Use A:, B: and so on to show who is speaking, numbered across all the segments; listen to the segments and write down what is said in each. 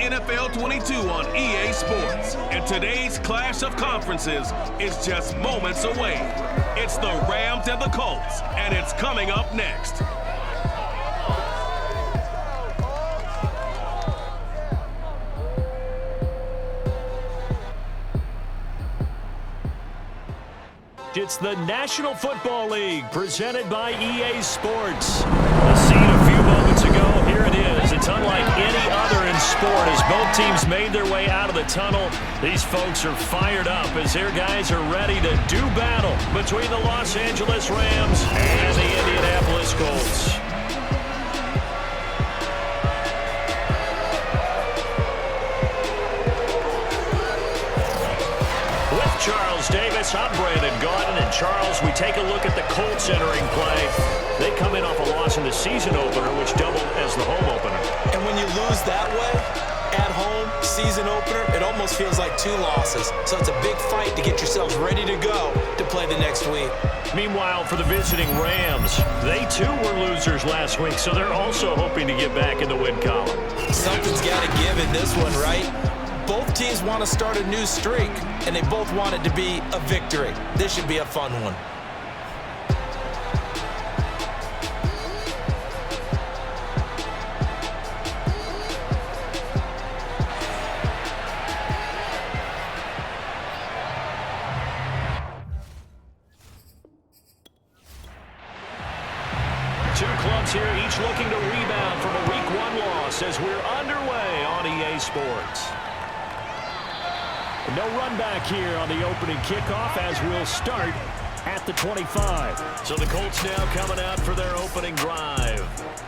A: NFL 22 on EA Sports. And today's clash of conferences is just moments away. It's the Rams and the Colts, and it's coming up next.
B: It's the National Football League presented by EA Sports. The scene a few moments ago, here it is. It's unlike any other in sport as both teams made their way out of the tunnel. These folks are fired up as their guys are ready to do battle between the Los Angeles Rams and the Indianapolis Colts. Charles Davis, I'm Brandon Gaudin, and Charles, we take a look at the Colts entering play. They come in off a loss in the season opener, which doubled as the home opener.
C: And when you lose that way, at home, season opener, it almost feels like two losses. So it's a big fight to get yourselves ready to go to play the next week.
B: Meanwhile, for the visiting Rams, they too were losers last week, so they're also hoping to get back in the win column.
C: Something's got to give in this one, right? Both teams want to start a new streak, and they both want it to be a victory. This should be a fun one.
B: Two clubs here, each looking to rebound from a Week 1 loss as we're underway on EA Sports. No run back here on the opening kickoff as we'll start at the 25. So the Colts now coming out for their opening drive.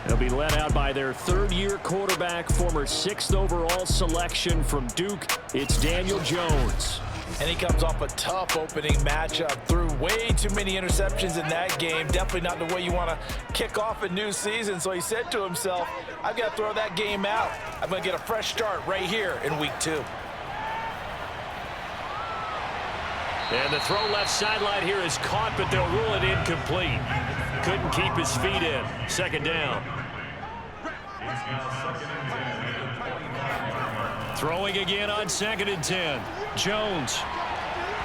B: They'll be led out by their third-year quarterback, former 6th overall selection from Duke. It's Daniel Jones.
D: And he comes off a tough opening matchup. Threw way too many interceptions in that game. Definitely not the way you want to kick off a new season. So he said to himself, I've got to throw that game out. I'm going to get a fresh start right here in Week 2.
B: And the throw left sideline here is caught, but they'll rule it incomplete. Couldn't keep his feet in. Second down. Throwing again on 2nd and 10. Jones.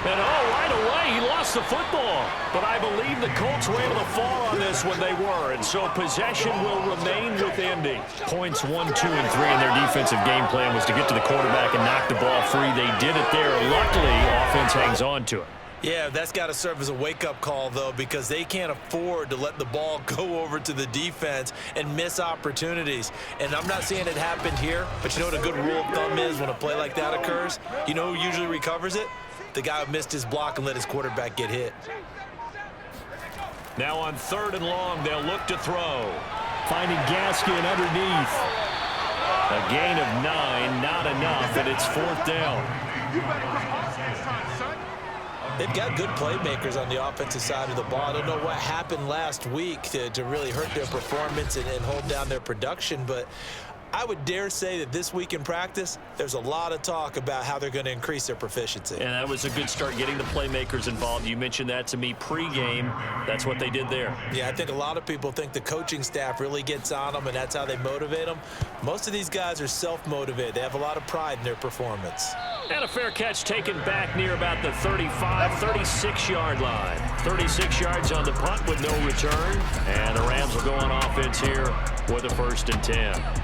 B: And right away, he lost the football. But I believe the Colts were able to fall on this when they were. And so possession will remain with Indy. Points 1, 2, and 3 in their defensive game plan was to get to the quarterback and knock the ball free. They did it there. Luckily, offense hangs on to it.
C: Yeah, that's got to serve as a wake-up call, though, because they can't afford to let the ball go over to the defense and miss opportunities. And I'm not saying it happened here, but you know what a good rule of thumb is when a play like that occurs? You know who usually recovers it? The guy who missed his block and let his quarterback get hit.
B: Now on 3rd and long, they'll look to throw. Finding Gaskin underneath. A gain of 9, not enough, and it's 4th down.
C: They've got good playmakers on the offensive side of the ball. I don't know what happened last week to really hurt their performance and hold down their production, but I would dare say that this week in practice, there's a lot of talk about how they're going to increase their proficiency.
B: And that was a good start getting the playmakers involved. You mentioned that to me pregame. That's what they did there.
C: Yeah, I think a lot of people think the coaching staff really gets on them, and that's how they motivate them. Most of these guys are self-motivated. They have a lot of pride in their performance.
B: And a fair catch taken back near about the 35, 36-yard line. 36 yards on the punt with no return. And the Rams will go on offense here with a 1st and 10.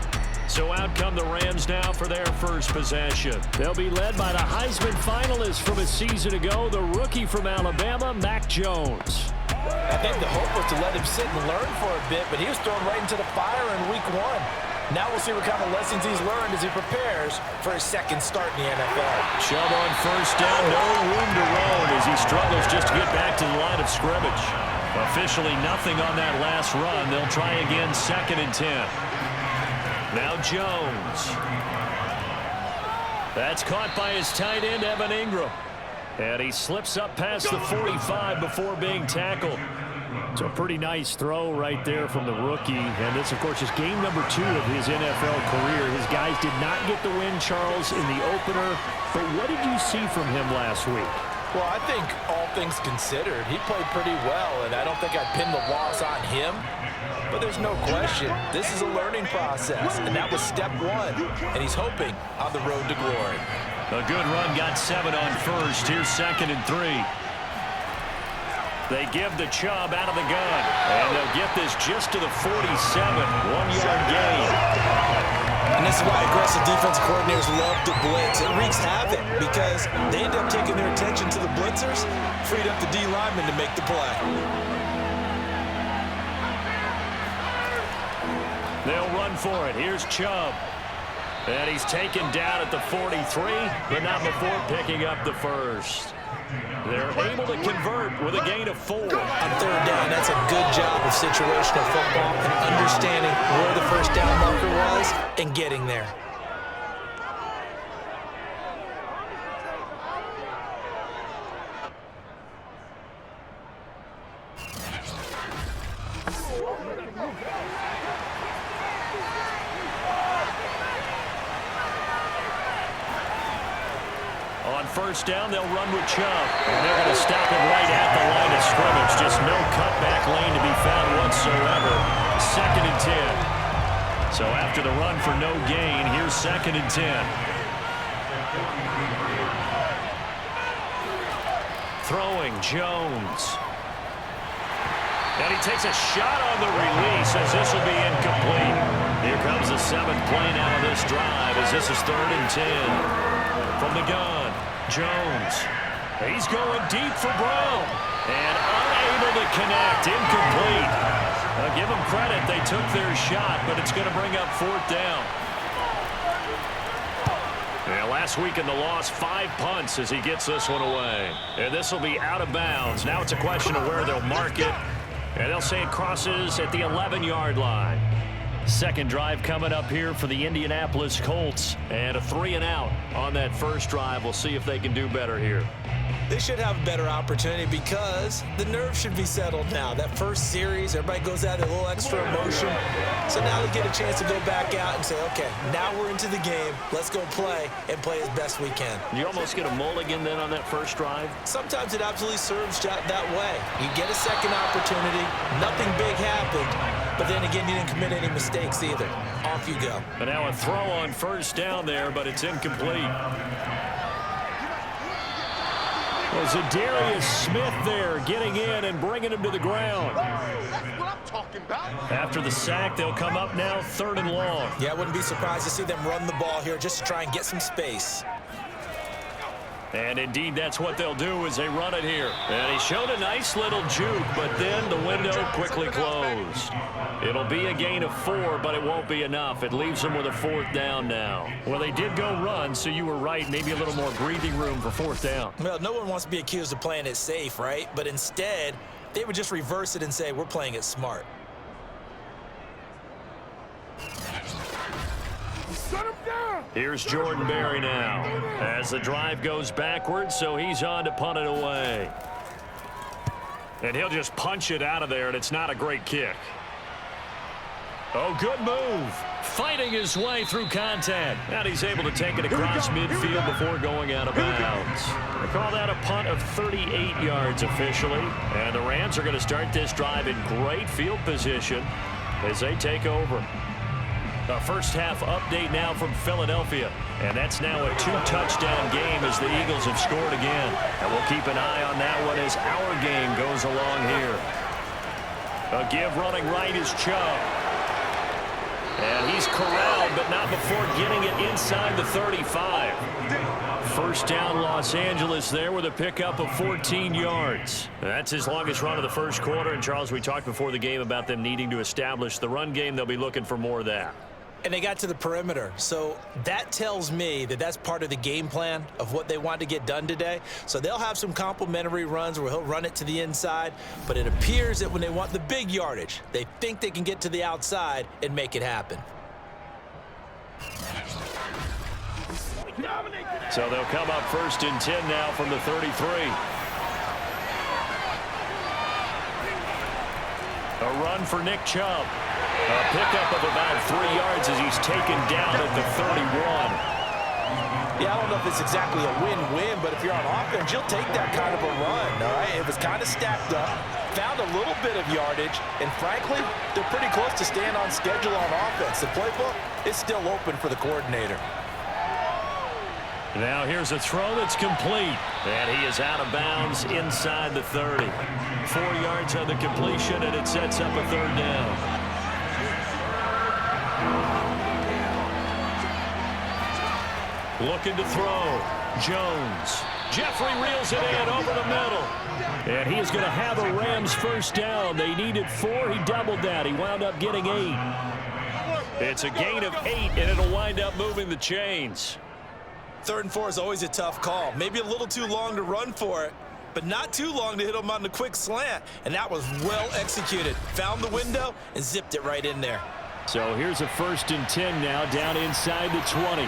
B: So out come the Rams now for their first possession. They'll be led by the Heisman finalist from a season ago, the rookie from Alabama, Mac Jones.
D: I think the hope was to let him sit and learn for a bit, but he was thrown right into the fire in Week 1. Now we'll see what kind of lessons he's learned as he prepares for his second start in the NFL.
B: Chubb on 1st down, no room to roam as he struggles just to get back to the line of scrimmage. Officially nothing on that last run. They'll try again 2nd and 10. Now Jones. That's caught by his tight end, Evan Ingram. And he slips up past the 45 before being tackled. So a pretty nice throw right there from the rookie. And this, of course, is game number 2 of his NFL career. His guys did not get the win, Charles, in the opener. But what did you see from him last week?
D: Well, I think all things considered, he played pretty well, and I don't think I'd pin the loss on him. But there's no question, this is a learning process, and that was step one, and he's hoping on the road to glory.
B: A good run got 7 on first. Here's 2nd and 3. They give the Chubb out of the gun, and they'll get this just to the 47, 1-yard gain.
C: And this is why aggressive defensive coordinators love to blitz. It wreaks havoc because they end up taking their attention to the blitzers, freed up the D lineman to make the play.
B: They'll run for it. Here's Chubb. And he's taken down at the 43, but not before picking up the first. They're able to convert with a gain of 4.
C: On 3rd down, that's a good job of situational football and understanding where the first down marker was and getting there.
B: On 1st down, they'll run with Chubb. And they're going to stop him right at the line of scrimmage. Just no cutback lane to be found whatsoever. 2nd and 10. So after the run for no gain, here's 2nd and 10. Throwing Jones. And he takes a shot on the release as this will be incomplete. Here comes the 7th play now of this drive as this is 3rd and 10. From the gun, Jones. He's going deep for Brown. And unable to connect, incomplete. Give them credit, they took their shot, but it's going to bring up 4th down. Yeah, last week in the loss, 5 punts as he gets this one away. And this will be out of bounds. Now it's a question of where they'll mark it. And they'll say it crosses at the 11-yard line. Second drive coming up here for the Indianapolis Colts. And a 3-and-out on that first drive. We'll see if they can do better here.
C: They should have a better opportunity because the nerves should be settled now. That first series, everybody goes out with a little extra emotion. So now they get a chance to go back out and say, okay, now we're into the game. Let's go play and play as best we can.
B: You almost get a mulligan then on that first drive?
C: Sometimes it absolutely serves that way. You get a second opportunity. Nothing big happened. But then again, you didn't commit any mistakes either. Off you go.
B: And now a throw on first down there, but it's incomplete. Well, Zadarius Smith there getting in and bringing him to the ground.
E: That's what I'm talking about.
B: After the sack, they'll come up now 3rd and long.
C: Yeah, I wouldn't be surprised to see them run the ball here just to try and get some space.
B: And indeed, that's what they'll do as they run it here. And he showed a nice little juke, but then the window quickly closed. It'll be a gain of 4, but it won't be enough. It leaves them with a 4th down now. Well, they did go run, so you were right. Maybe a little more breathing room for 4th down.
C: Well, no one wants to be accused of playing it safe, right? But instead, they would just reverse it and say, we're playing it smart.
B: Here's Jordan Berry now as the drive goes backwards, so he's on to punt it away. And he'll just punch it out of there, and it's not a great kick. Oh, good move. Fighting his way through contact. And he's able to take it across midfield before going out of bounds. They call that a punt of 38 yards officially. And the Rams are going to start this drive in great field position as they take over. A first half update now from Philadelphia. And that's now a 2-touchdown game as the Eagles have scored again. And we'll keep an eye on that one as our game goes along here. A give running right is Chubb. And he's corralled, but not before getting it inside the 35. First down, Los Angeles there with a pickup of 14 yards. That's his longest run of the first quarter. And, Charles, we talked before the game about them needing to establish the run game. They'll be looking for more of that.
C: And they got to the perimeter. So that tells me that that's part of the game plan of what they want to get done today. So they'll have some complimentary runs where he'll run it to the inside. But it appears that when they want the big yardage, they think they can get to the outside and make it happen.
B: So they'll come up 1st and 10 now from the 33. A run for Nick Chubb. A pickup of about 3 yards as he's taken down at the 31.
D: Yeah, I don't know if it's exactly a win-win, but if you're on offense, you'll take that kind of a run, all right? It was kind of stacked up, found a little bit of yardage, and frankly, they're pretty close to staying on schedule on offense. The playbook is still open for the coordinator.
B: Now here's a throw that's complete, and he is out of bounds inside the 30. 4 yards on the completion, and it sets up a third down. Looking to throw. Jones. Jeffrey reels it in over the middle. And he is going to have a Rams first down. They needed 4. He doubled that. He wound up getting 8. It's a gain of 8, and it'll wind up moving the chains.
C: 3rd and 4 is always a tough call. Maybe a little too long to run for it, but not too long to hit him on the quick slant. And that was well executed. Found the window and zipped it right in there.
B: So here's a 1st and 10 now down inside the 20.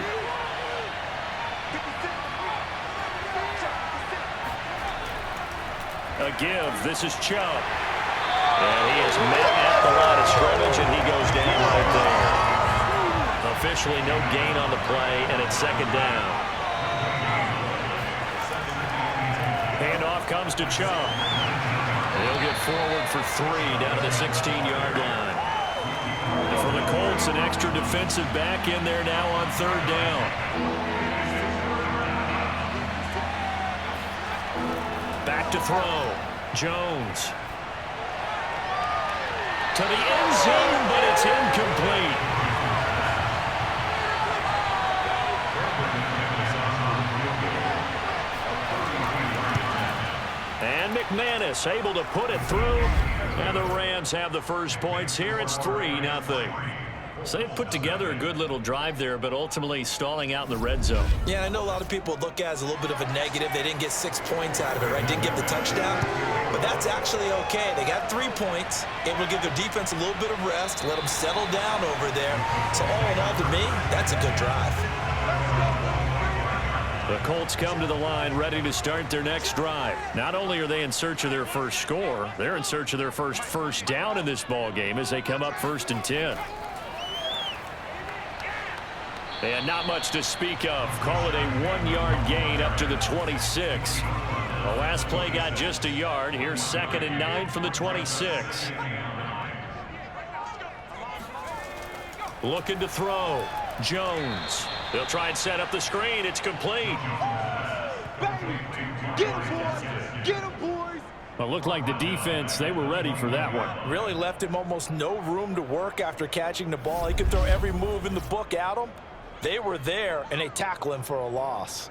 B: A give. This is Chubb. And he is met at the line of scrimmage, and he goes down right there. Officially no gain on the play, and it's 2nd down. Handoff comes to Chubb. He'll get forward for 3 down to the 16-yard line. And for the Colts, an extra defensive back in there now on 3rd down. Back to throw. Jones. To the end zone, but it's incomplete. And McManus able to put it through. And the Rams have the first points here. It's 3-0. So they put together a good little drive there, but ultimately stalling out in the red zone.
C: Yeah, I know a lot of people look at it as a little bit of a negative. They didn't get 6 points out of it, right? Didn't get the touchdown. But that's actually okay. They got 3 points, able to give their defense a little bit of rest, let them settle down over there. So all in all, to me, that's a good drive.
B: The Colts come to the line ready to start their next drive. Not only are they in search of their first score, they're in search of their first down in this ball game as they come up 1st and 10. And not much to speak of. Call it a 1-yard gain up to the 26. The last play got just a yard. Here's 2nd and 9 from the 26. Looking to throw. Jones. They'll try and set up the screen. It's complete.
E: Get him, boys! Get him, boys!
B: Well, it looked like the defense, they were ready for that one.
D: Really left him almost no room to work after catching the ball. He could throw every move in the book at him. They were there, and they tackle him for a loss.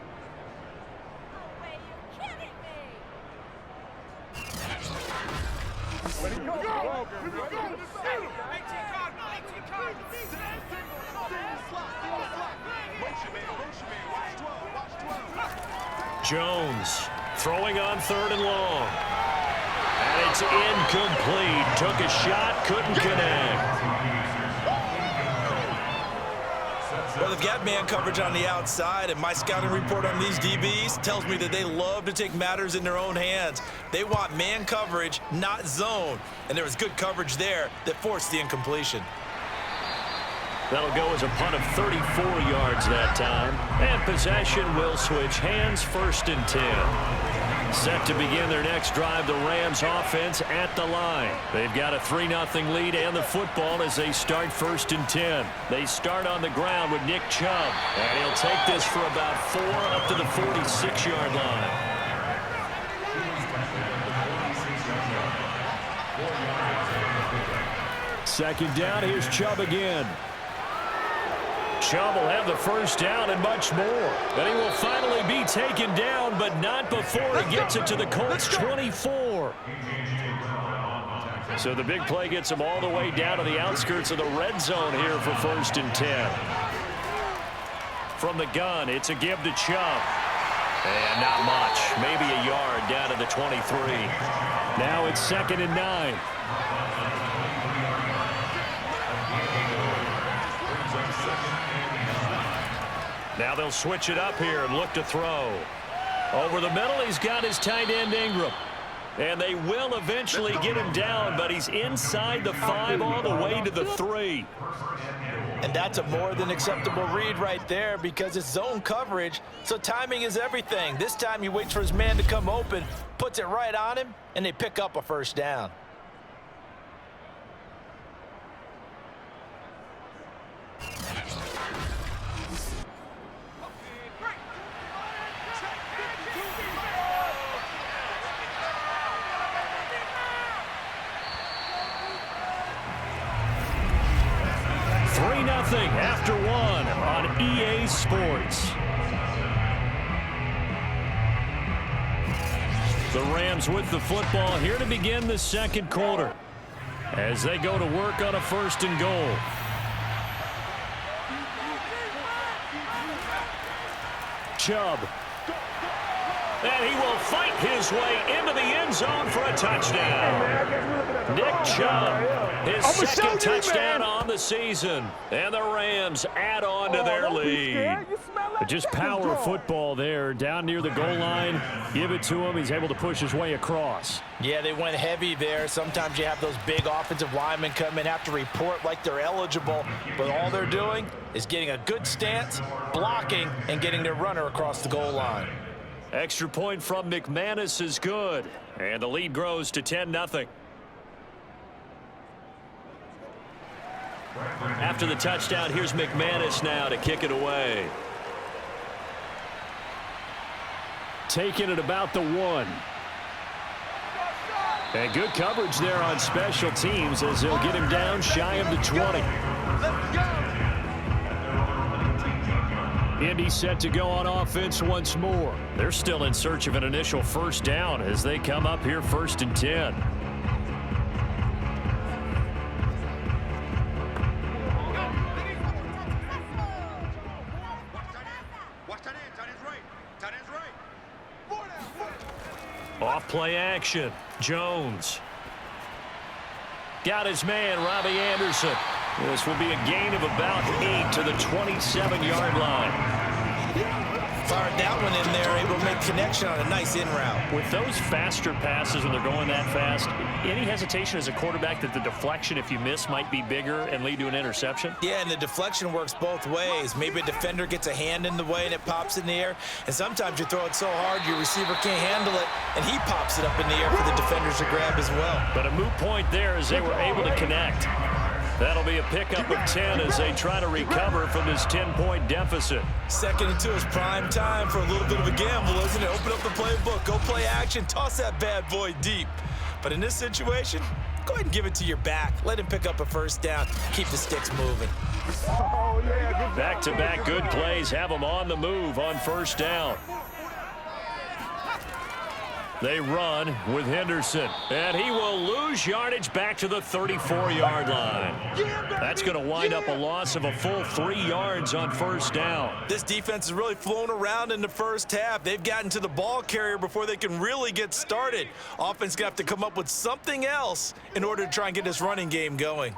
B: Jones throwing on 3rd and long. And it's incomplete. Took a shot, couldn't connect.
C: Well, they've got man coverage on the outside, and my scouting report on these DBs tells me that they love to take matters in their own hands. They want man coverage, not zone. And there was good coverage there that forced the incompletion.
B: That'll go as a punt of 34 yards that time. And possession will switch hands, 1st and 10. Set to begin their next drive, the Rams offense at the line. They've got a 3-0 lead and the football as they start 1st and 10. They start on the ground with Nick Chubb. And he'll take this for about 4 up to the 46-yard line. Second down, here's Chubb again. Chubb will have the first down and much more. And he will finally be taken down, but not before he gets it to the Colts 24. So the big play gets him all the way down to the outskirts of the red zone here for 1st and 10. From the gun, it's a give to Chubb. And not much, maybe a yard down to the 23. Now it's 2nd and 9. Now they'll switch it up here and look to throw. Over the middle, he's got his tight end Ingram. And they will eventually get him down, but he's inside the 5 all the way to the 3.
D: And that's a more than acceptable read right there because it's zone coverage, so timing is everything. This time he waits for his man to come open, puts it right on him, and they pick up a first down.
B: After 1 on EA Sports. The Rams with the football here to begin the second quarter as they go to work on a 1st and goal. Chubb. And he will fight his way into the end zone for a touchdown. Nick Chubb, his second touchdown on the season. And the Rams add on to their lead. Just power football there down near the goal line. Give it to him. He's able to push his way across.
D: Yeah, they went heavy there. Sometimes you have those big offensive linemen come in, have to report like they're eligible. But all they're doing is getting a good stance, blocking, and getting their runner across the goal line.
B: Extra point from McManus is good. And the lead grows to 10-0. After the touchdown, here's McManus now to kick it away. Taking it about the 1. And good coverage there on special teams as they'll get him down shy of the 20. Indy set to go on offense once more. They're still in search of an initial first down as they come up here 1st and 10. Off play action. Jones. Got his man, Robbie Anderson. This will be a gain of about 8 to the 27-yard line.
D: Fired that one in there, able to make connection on a nice in route.
B: With those faster passes when they're going that fast, any hesitation as a quarterback that the deflection, if you miss, might be bigger and lead to an interception?
D: Yeah, and the deflection works both ways. Maybe a defender gets a hand in the way and it pops in the air, and sometimes you throw it so hard your receiver can't handle it, and he pops it up in the air for the defenders to grab as well.
B: But a moot point there as they were able to connect. That'll be a pickup of 10 as they try to recover from this 10-point deficit.
D: 2nd and 2 is prime time for a little bit of a gamble, isn't it? Open up the playbook, go play action, toss that bad boy deep. But in this situation, go ahead and give it to your back. Let him pick up a first down. Keep the sticks moving.
B: Back-to-back good plays have them on the move on 1st down. They run with Henderson, and he will lose yardage back to the 34-yard line. That's going to wind up a loss of a full 3 yards on 1st down.
D: This defense has really flown around in the first half. They've gotten to the ball carrier before they can really get started. Offense going to have to come up with something else in order to try and get this running game going.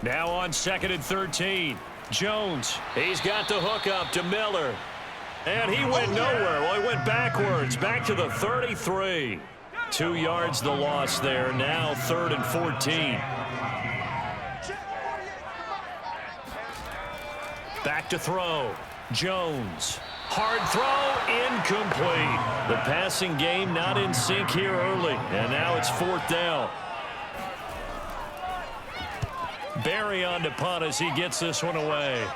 B: Now on 2nd and 13, Jones. He's got the hook up to Miller. And he went nowhere. Well, he went backwards, back to the 33. 2 yards the loss there. Now 3rd and 14. Back to throw. Jones. Hard throw, incomplete. The passing game not in sync here early. And now it's 4th down. Barry on to punt as he gets this one away.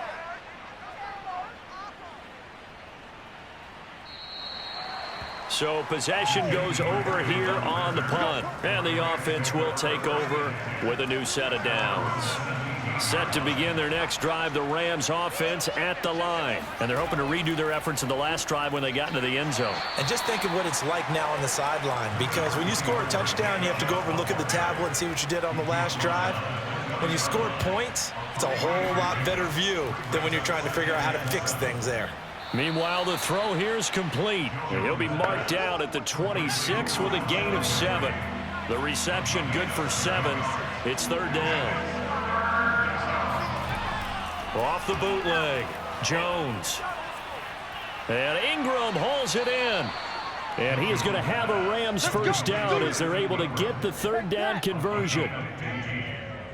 B: So possession goes over here on the punt. And the offense will take over with a new set of downs. Set to begin their next drive, the Rams offense at the line. And they're hoping to redo their efforts in the last drive when they got into the end zone.
D: And just think of what it's like now on the sideline. Because when you score a touchdown, you have to go over and look at the tablet and see what you did on the last drive. When you score points, it's a whole lot better view than when you're trying to figure out how to fix things there.
B: Meanwhile, the throw here is complete. And he'll be marked down at the 26 with a gain of 7. The reception good for 7. It's 3rd down. Off the bootleg, Jones. And Ingram hauls it in. And he is going to have a Rams first down as they're able to get the third down conversion.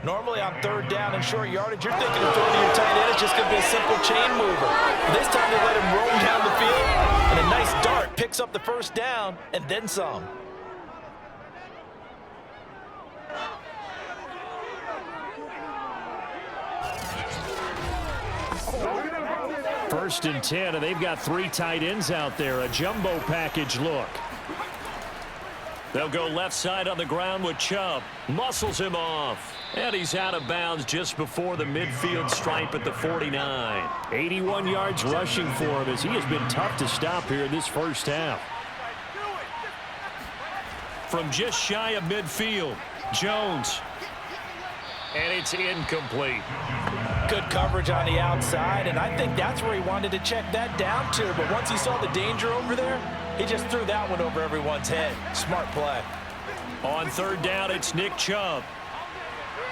D: Normally on third down and short yardage, you're thinking of throwing to your tight end. It's just going to be a simple chain mover. This time they let him roam down the field, and a nice dart picks up the first down and then some.
B: First and 10, and they've got 3 tight ends out there. A jumbo package look. They'll go left side on the ground with Chubb. Muscles him off. And he's out of bounds just before the midfield stripe at the 49. 81 yards rushing for him as he has been tough to stop here in this first half. From just shy of midfield, Jones. And it's incomplete.
D: Good coverage on the outside, and I think that's where he wanted to check that down to. But once he saw the danger over there, he just threw that one over everyone's head. Smart play.
B: On third down, it's Nick Chubb.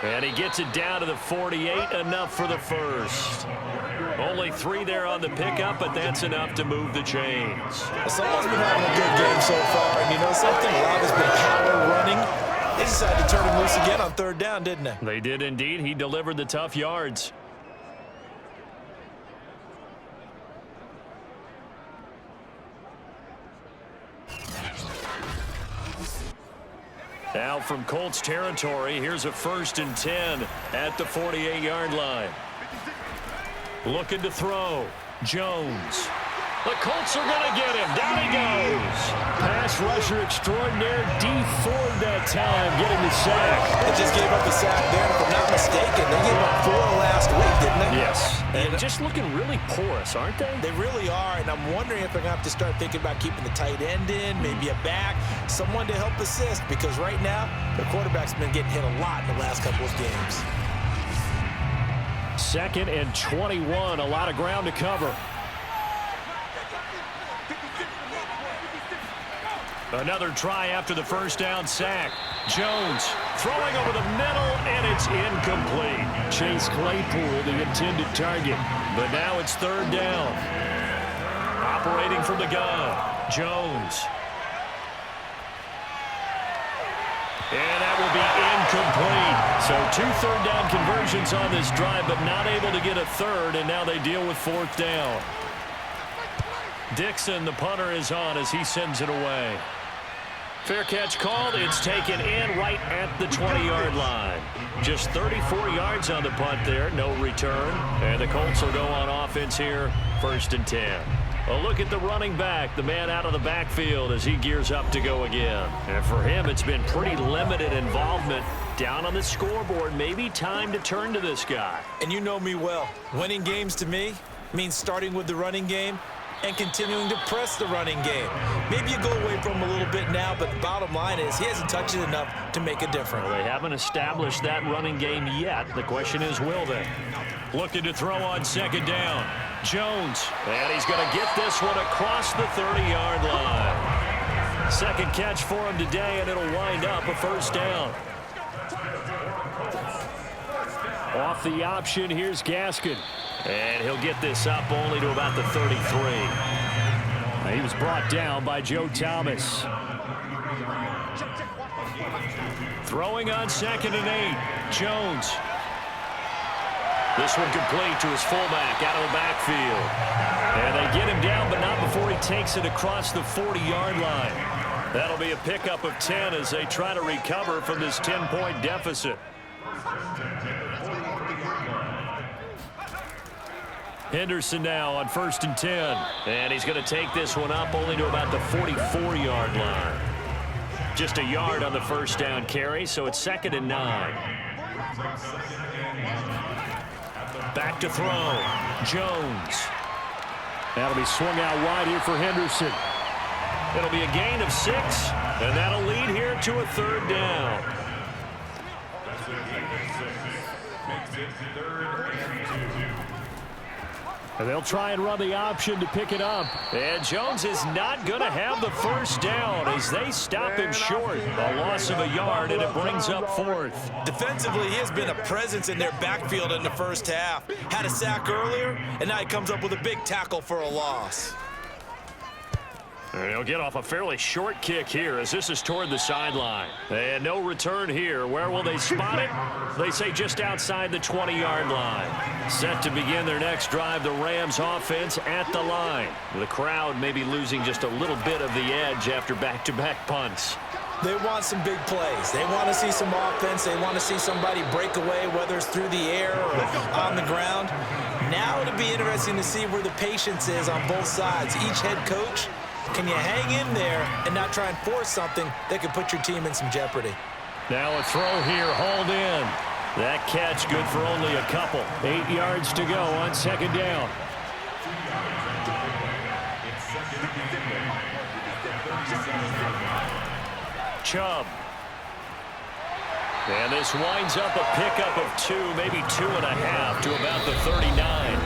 B: And he gets it down to the 48, enough for the first. Only 3 there on the pickup, but that's enough to move the chains.
C: Someone's been having a good game so far, and you know something? A lot has been power running. They decided to turn him loose again on third down, didn't they?
B: They did indeed. He delivered the tough yards. Now from Colts territory, here's a first and 10 at the 48-yard line. Looking to throw. Jones. The Colts are going to get him. Down he goes. Pass rusher extraordinaire. D Ford that time getting the sack.
C: They just gave up a sack there. If I'm not mistaken, they gave up 4 last week, didn't they?
B: Yes. And just looking really porous, aren't they?
C: They really are, and I'm wondering if they're going to have to start thinking about keeping the tight end in, maybe a back, someone to help assist, because right now, the quarterback's been getting hit a lot in the last couple of games.
B: 2nd and 21, a lot of ground to cover. Another try after the first down sack. Jones throwing over the middle, and it's incomplete. Chase Claypool, the intended target. But now it's third down. Operating from the gun, Jones. And that will be incomplete. So 2 third-down conversions on this drive, but not able to get a third, and now they deal with 4th down. Dixon, the punter, is on as he sends it away. Fair catch called. It's taken in right at the 20-yard line. Just 34 yards on the punt there. No return. And the Colts will go on offense here. 1st and 10. A look at the running back, the man out of the backfield as he gears up to go again. And for him, it's been pretty limited involvement. Down on the scoreboard, maybe time to turn to this guy.
C: And you know me well. Winning games to me means starting with the running game and continuing to press the running game. Maybe you go away from him a little bit now, but the bottom line is he hasn't touched it enough to make a difference.
B: Well, they haven't established that running game yet. The question is, will they? Looking to throw on 2nd down. Jones, and he's going to get this one across the 30-yard line. 2nd catch for him today, and it'll wind up a first down. Off the option, here's Gaskin. And he'll get this up only to about the 33. He was brought down by Joe Thomas. Throwing on 2nd and 8. Jones. This one complete to his fullback out of the backfield. And they get him down, but not before he takes it across the 40-yard line. That'll be a pickup of 10 as they try to recover from this 10-point deficit. Henderson now on 1st and 10. And he's going to take this one up only to about the 44-yard line. Just a yard on the first down carry, so it's 2nd and 9. Back to throw. Jones. That'll be swung out wide here for Henderson. It'll be a gain of 6, and that'll lead here to a 3rd down. And they'll try and run the option to pick it up. And Jones is not going to have the first down as they stop him short. A loss of a yard, and it brings up 4th.
C: Defensively, he has been a presence in their backfield in the first half. Had a sack earlier, and now he comes up with a big tackle for a loss.
B: And he'll get off a fairly short kick here as this is toward the sideline. And no return here. Where will they spot it? They say just outside the 20-yard line. Set to begin their next drive, the Rams offense at the line. The crowd may be losing just a little bit of the edge after back-to-back punts.
C: They want some big plays. They want to see some offense. They want to see somebody break away, whether it's through the air or on the ground. Now it'll be interesting to see where the patience is on both sides. Each head coach, can you hang in there and not try and force something that could put your team in some jeopardy?
B: Now a throw here, hauled in. That catch good for only a couple. 8 yards to go on second down. Chubb. And this winds up a pickup of 2, maybe 2.5 to about the 39.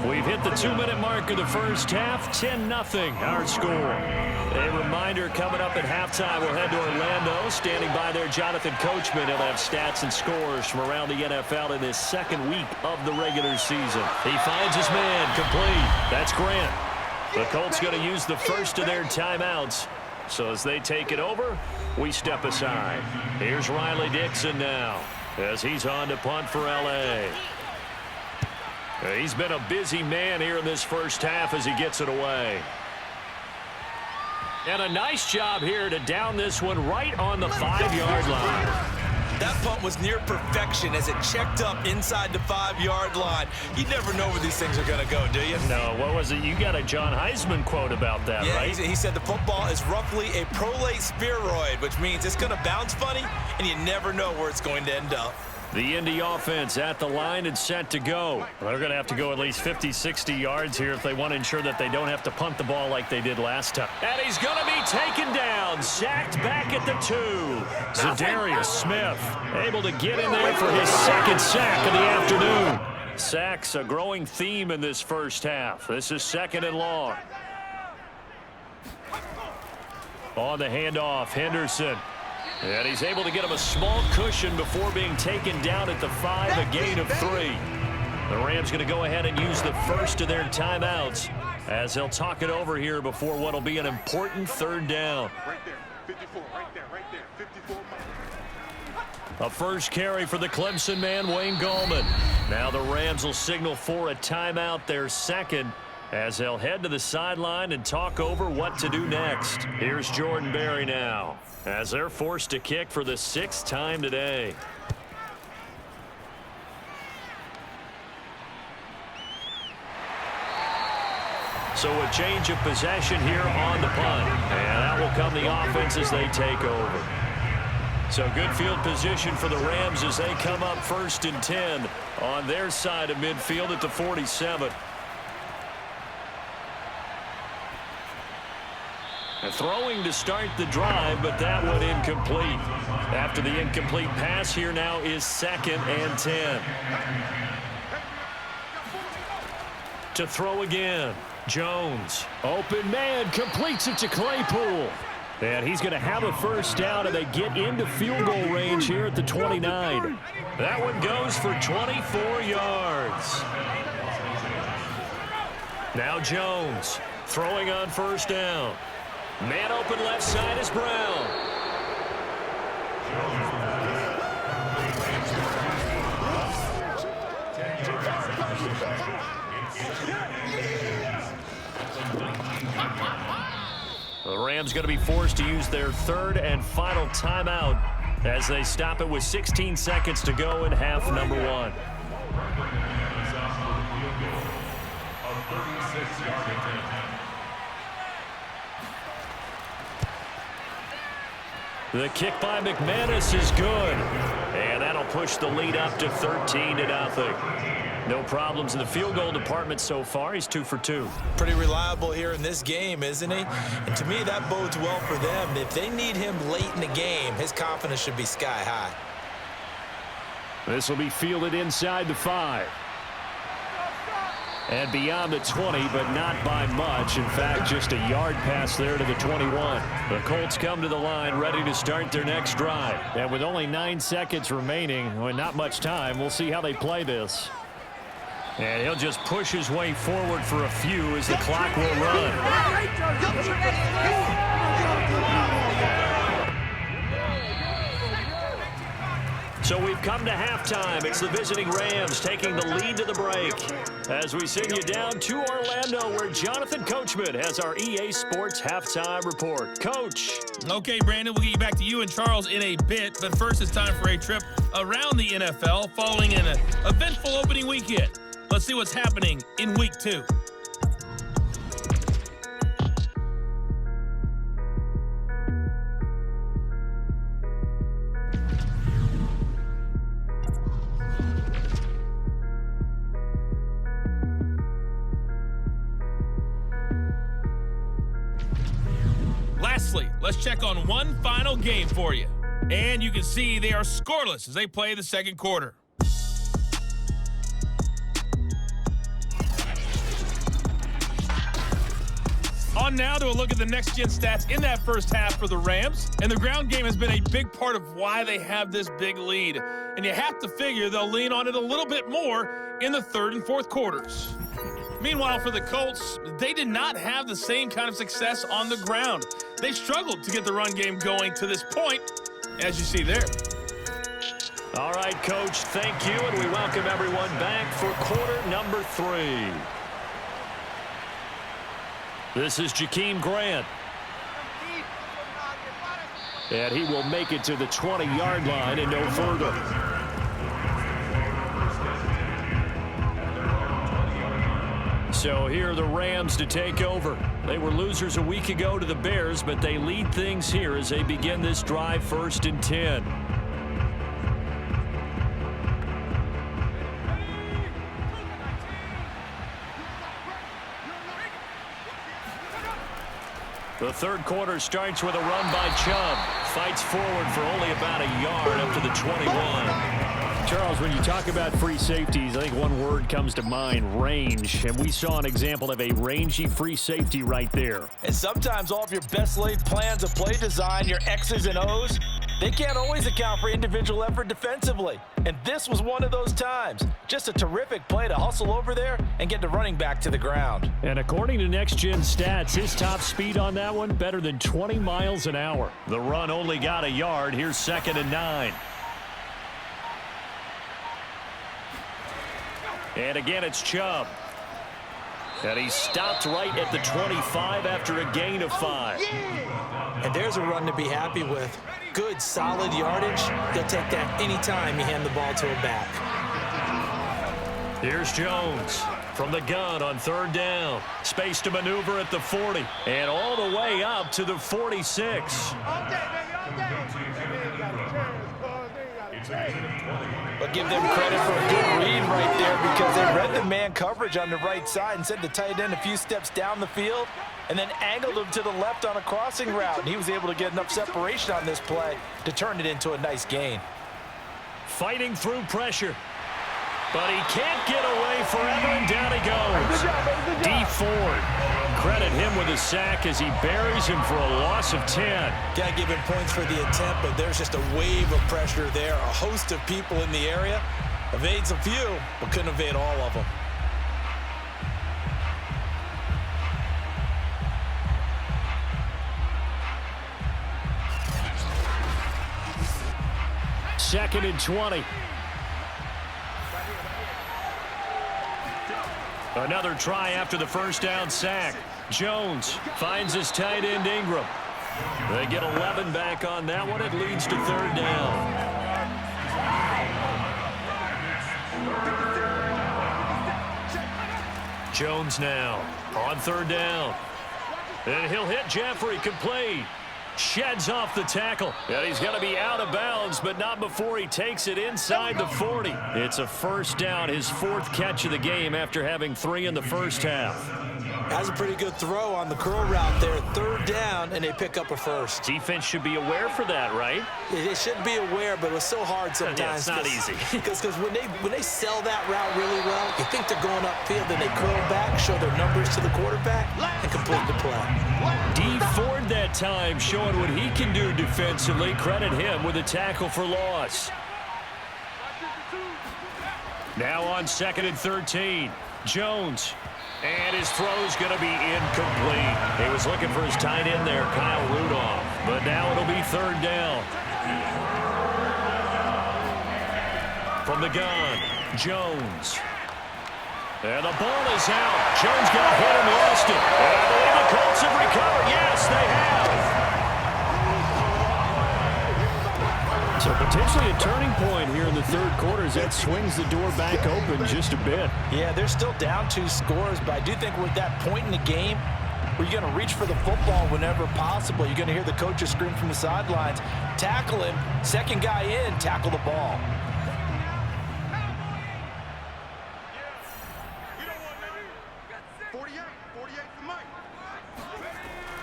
B: We've hit the 2-minute mark of the first half. 10-0 our score. A reminder coming up at halftime. We'll head to Orlando. Standing by there, Jonathan Coachman. He'll have stats and scores from around the NFL in this second week of the regular season. He finds his man complete. That's Grant. The Colts going to use the first of their timeouts. So as they take it over, we step aside. Here's Riley Dixon now as he's on to punt for L.A. He's been a busy man here in this first half as he gets it away. And a nice job here to down this one right on the 5-yard line.
C: That punt was near perfection as it checked up inside the 5-yard line. You never know where these things are going to go, do you?
B: No, what was it? You got a John Heisman quote about that,
C: yeah,
B: right?
C: He said the football is roughly a prolate spheroid, which means it's going to bounce funny, and you never know where it's going to end up.
B: The Indy offense at the line and set to go. They're going to have to go at least 50, 60 yards here if they want to ensure that they don't have to punt the ball like they did last time. And he's going to be taken down, sacked back at the 2. Zadarius Smith able to get in there for his second sack of the afternoon. Sacks a growing theme in this first half. This is 2nd and long. On the handoff, Henderson. And he's able to get him a small cushion before being taken down at the 5, a gain of 3. The Rams going to go ahead and use the first of their timeouts as they'll talk it over here before what will be an important 3rd down.
E: Right there, 54, right there, 54.
B: A first carry for the Clemson man, Wayne Gallman. Now the Rams will signal for a timeout, their second, as they'll head to the sideline and talk over what to do next. Here's Jordan Berry now, as they're forced to kick for the 6th time today. So a change of possession here on the punt. And that will come the offense as they take over. So good field position for the Rams as they come up 1st and 10 on their side of midfield at the 47. Throwing to start the drive, but that one incomplete. After the incomplete pass, here now is 2nd and 10. To throw again, Jones. Open man, completes it to Claypool. And he's going to have a first down, and they get into field goal range here at the 29. That one goes for 24 yards. Now Jones throwing on first down. Man open left side is Brown. The Rams going to be forced to use their 3rd and final timeout as they stop it with 16 seconds to go in half number 1. The kick by McManus is good. And that'll push the lead up to 13-0. No problems in the field goal department so far. He's 2 for 2.
C: Pretty reliable here in this game, isn't he? And to me, that bodes well for them. If they need him late in the game, his confidence should be sky high.
B: This will be fielded inside the 5. And beyond the 20, but not by much. In fact, just a yard pass there to the 21. The Colts come to the line ready to start their next drive. And with only 9 seconds remaining, well, not much time, we'll see how they play this. And he'll just push his way forward for a few as the clock will run. So we've come to halftime. It's the visiting Rams taking the lead to the break. As we send you down to Orlando, where Jonathan Coachman has our EA Sports halftime report. Coach.
F: Okay, Brandon, we'll get you back to you and Charles in a bit. But first, it's time for a trip around the NFL following an eventful opening weekend. Let's see what's happening in Week 2. Lastly, let's check on one final game for you. And you can see they are scoreless as they play the second quarter. On now to a look at the next-gen stats in that first half for the Rams. And the ground game has been a big part of why they have this big lead. And you have to figure they'll lean on it a little bit more in the third and fourth quarters. Meanwhile, for the Colts, they did not have the same kind of success on the ground. They struggled to get the run game going to this point, as you see there.
B: All right, Coach, thank you, and we welcome everyone back for quarter number 3. This is Jakeem Grant. And he will make it to the 20-yard line and no further. So here are the Rams to take over. They were losers a week ago to the Bears, but they lead things here as they begin this drive 1st and 10. The third quarter starts with a run by Chubb. Fights forward for only about a yard up to the 21. Charles, when you talk about free safeties, I think one word comes to mind, range. And we saw an example of a rangy free safety right there.
D: And sometimes all of your best laid plans of play design, your X's and O's, they can't always account for individual effort defensively. And this was one of those times. Just a terrific play to hustle over there and get the running back to the ground.
B: And according to Next Gen Stats, his top speed on that one, better than 20 miles an hour. The run only got a yard. Here's 2nd and 9. And again, it's Chubb. And he stopped right at the 25 after a gain of 5.
C: And there's a run to be happy with. Good, solid yardage. He'll take that anytime you hand the ball to a back.
B: Here's Jones from the gun on 3rd down. Space to maneuver at the 40. And all the way up to the 46.
D: But give them credit for a good read right there because they read the man coverage on the right side and sent the tight end a few steps down the field and then angled him to the left on a crossing route. And he was able to get enough separation on this play to turn it into a nice gain.
B: Fighting through pressure. But he can't get away forever, and down he goes. D. Ford. Credit him with a sack as he buries him for a loss of 10.
C: Gotta give him points for the attempt, but there's just a wave of pressure there. A host of people in the area. Evades a few, but couldn't evade all of them.
B: Second and 20. Another try after the first down sack. Jones finds his tight end Ingram. They get 11 back on that one. It leads to 3rd down. Jones now on 3rd down. And he'll hit Jeffrey, complete. Sheds off the tackle. And he's going to be out of bounds, but not before he takes it inside the 40. It's a first down, his 4th catch of the game after having 3 in the first half.
C: That's a pretty good throw on the curl route there. 3rd down, and they pick up a first.
B: Defense should be aware for that, right?
C: They should be aware, but it was so hard sometimes.
B: Yeah, it's not easy.
C: Because when they sell that route really well, you think they're going upfield, then they curl back, show their numbers to the quarterback, and complete the play.
B: D. Ford that time showing what he can do defensively. Credit him with a tackle for loss. Now on 2nd and 13. Jones. And his throw's going to be incomplete. He was looking for his tight end there, Kyle Rudolph. But now it'll be 3rd down. From the gun, Jones. And the ball is out. Jones got hit and lost it. And I believe the Colts have recovered. Yes, they have. So potentially a turning point here in the 3rd quarter as that swings the door back open just a bit.
D: Yeah, they're still down 2 scores, but I do think we're at that point in the game where you're going to reach for the football whenever possible. You're going to hear the coaches scream from the sidelines, tackle him, 2nd guy in, tackle the ball.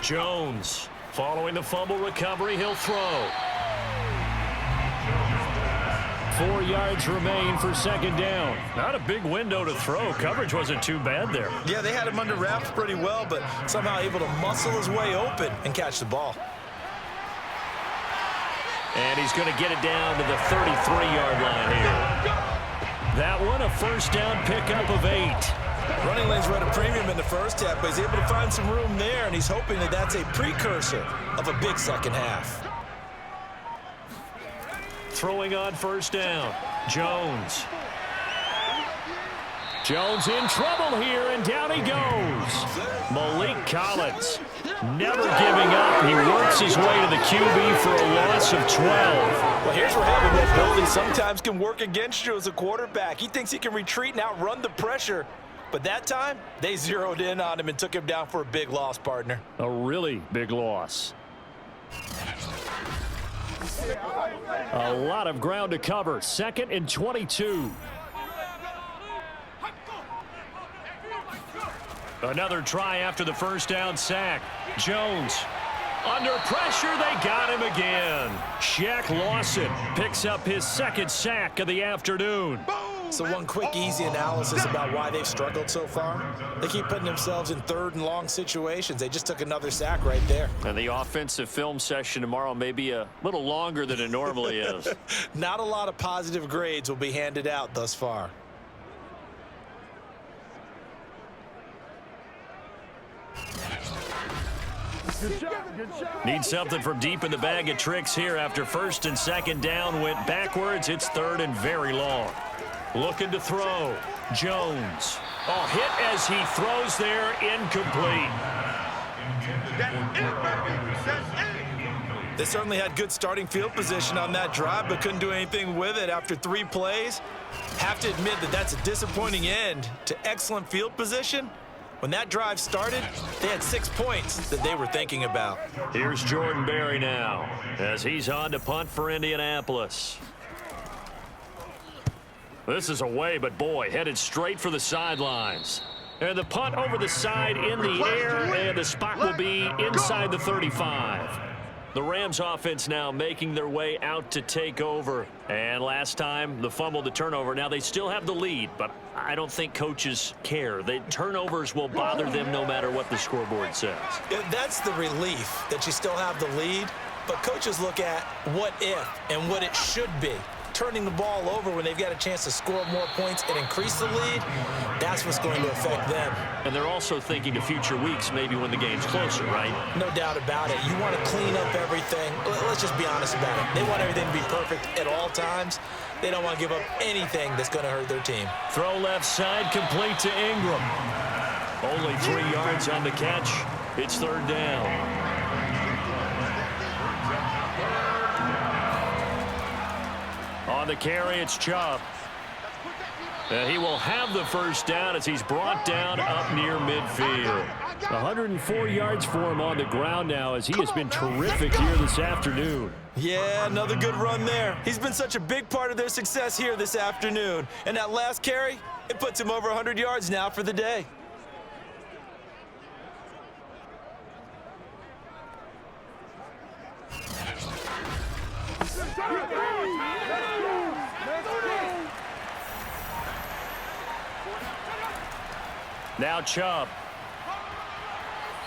B: Jones, following the fumble recovery, he'll throw. 4 yards remain for 2nd down. Not a big window to throw. Coverage wasn't too bad there.
C: Yeah, they had him under wraps pretty well, but somehow able to muscle his way open and catch the ball.
B: And he's going to get it down to the 33-yard line here. That one, a 1st down pickup of 8.
C: Running lanes were at a premium in the first half, but he's able to find some room there, and he's hoping that that's a precursor of a big second half.
B: Throwing on 1st down, Jones. Jones in trouble here, and down he goes. Malik Collins, never giving up. He works his way to the QB for a loss of 12.
D: Well, here's where having mobility sometimes can work against you as a quarterback. He thinks he can retreat and outrun the pressure. But that time, they zeroed in on him and took him down for a big loss, partner.
B: A really big loss. A lot of ground to cover. 2nd and 22. Another try after the 1st down sack. Jones. Under pressure, they got him again. Shaq Lawson picks up his 2nd sack of the afternoon.
C: So one quick, easy analysis about why they've struggled so far. They keep putting themselves in 3rd and long situations. They just took another sack right there.
B: And the offensive film session tomorrow may be a little longer than it normally is.
C: Not a lot of positive grades will be handed out thus far.
E: Good shot.
B: Need something from deep in the bag of tricks here after 1st and 2nd down went backwards. It's 3rd and very long. Looking to throw. Jones. Oh, hit as he throws there, incomplete.
C: They certainly had good starting field position on that drive, but couldn't do anything with it after 3 plays. Have to admit that that's a disappointing end to excellent field position. When that drive started, they had 6 points that they were thinking about.
B: Here's Jordan Berry now as he's on to punt for Indianapolis. This is away, but boy, headed straight for the sidelines. And the punt over the side in the air, and the spot will be inside the 35. The Rams offense now making their way out to take over. And last time, the fumble, the turnover. Now they still have the lead, but I don't think coaches care. The turnovers will bother them no matter what the scoreboard says.
C: That's the relief that you still have the lead, but coaches look at what if and what it should be. Turning the ball over when they've got a chance to score more points and increase the lead, that's what's going to affect them.
B: And they're also thinking to future weeks, maybe when the game's closer, right?
C: No doubt about it. You want to clean up everything. Let's just be honest about it. They want everything to be perfect at all times. They don't want to give up anything that's going to hurt their team.
B: Throw left side, complete to Ingram. Only 3 yards on the catch. It's 3rd down. On the carry, it's Chubb. And he will have the 1st down as he's brought down up near midfield. 104 yards for him on the ground now as he has been terrific here this afternoon.
C: Yeah, another good run there. He's been such a big part of their success here this afternoon. And that last carry, it puts him over 100 yards now for the day.
B: Now Chubb.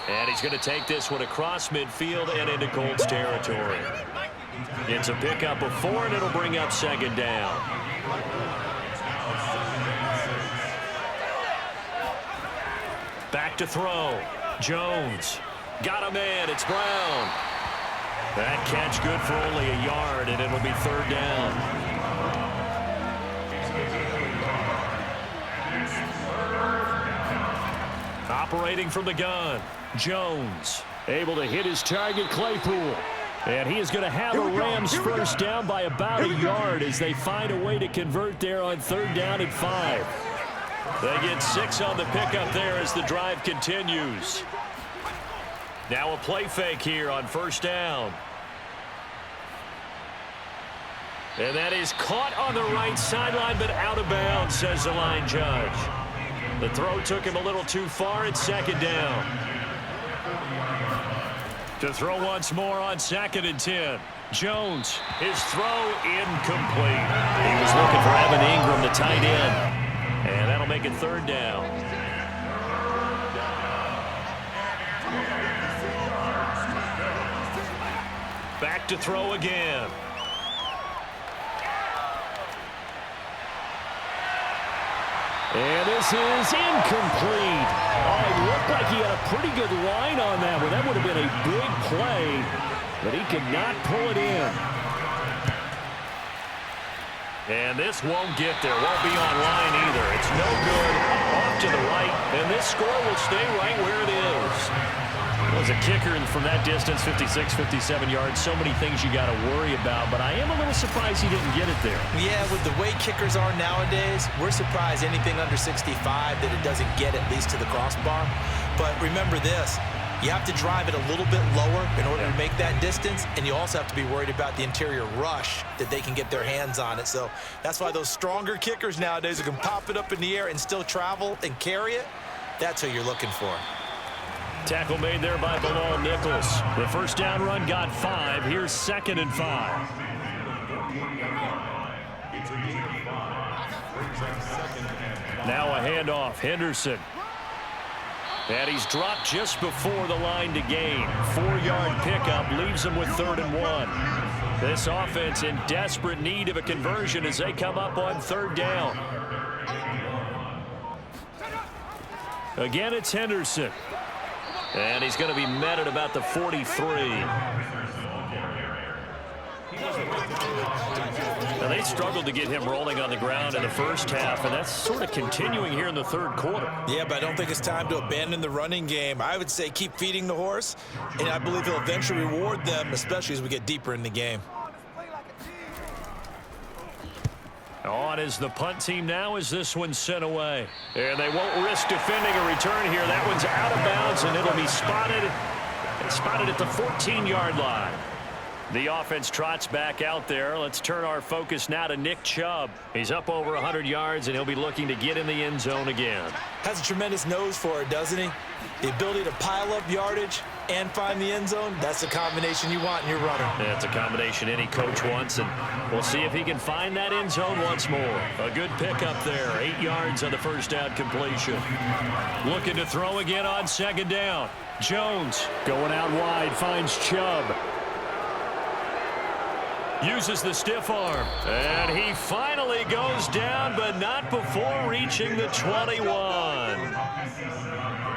B: And he's going to take this one across midfield and into Colts territory. It's a pickup of 4, and it'll bring up 2nd down. Back to throw. Jones. Got him in. It's Brown. That catch good for only a yard, and it'll be third down. Operating from the gun. Jones. Able to hit his target, Claypool. And he is going to have a Rams first down by about a yard as they find a way to convert there on third down and 5. They get 6 on the pickup there as the drive continues. Now a play fake here on first down. And that is caught on the right sideline, but out of bounds, says the line judge. The throw took him a little too far at second down. To throw once more on 2nd and 10. Jones, his throw incomplete. He was looking for Evan Ingram, the tight end. And that'll make it third down. Back to throw again. And this is incomplete. Oh, it looked like he had a pretty good line on that one. That would have been a big play, but he could not pull it in. And this won't get there. Won't be on line either. It's no good. Off to the right, and this score will stay right where it is. Well, as a kicker from that distance, 56, 57 yards, so many things you got to worry about, but I am a little surprised he didn't get it there.
C: Yeah, with the way kickers are nowadays, we're surprised anything under 65 that it doesn't get at least to the crossbar. But remember this, you have to drive it a little bit lower in order to make that distance, and you also have to be worried about the interior rush that they can get their hands on it. So that's why those stronger kickers nowadays who can pop it up in the air and still travel and carry it, that's who you're looking for.
B: Tackle made there by Bilal Nichols. The first down run got 5. Here's 2nd and 5. Now a handoff. Henderson. And he's dropped just before the line to gain. 4-yard pickup leaves him with 3rd and 1. This offense in desperate need of a conversion as they come up on 3rd down. Again, it's Henderson. And he's going to be met at about the 43. Now, they struggled to get him rolling on the ground in the first half, and that's sort of continuing here in the 3rd quarter.
C: Yeah, but I don't think it's time to abandon the running game. I would say keep feeding the horse, and I believe he'll eventually reward them, especially as we get deeper in the game.
B: On is the punt team now as this one's sent away. And they won't risk defending a return here. That one's out of bounds, and it'll be spotted at the 14-yard line. The offense trots back out there. Let's turn our focus now to Nick Chubb. He's up over 100 yards, and he'll be looking to get in the end zone again.
C: Has a tremendous nose for it, doesn't he? The ability to pile up yardage and find the end zone, that's the combination you want in your runner.
B: That's a combination any coach wants, and we'll see if he can find that end zone once more. A good pickup there, 8 yards on the first down completion. Looking to throw again on 2nd down. Jones going out wide, finds Chubb. Uses the stiff arm, and he finally goes down, but not before reaching the 21.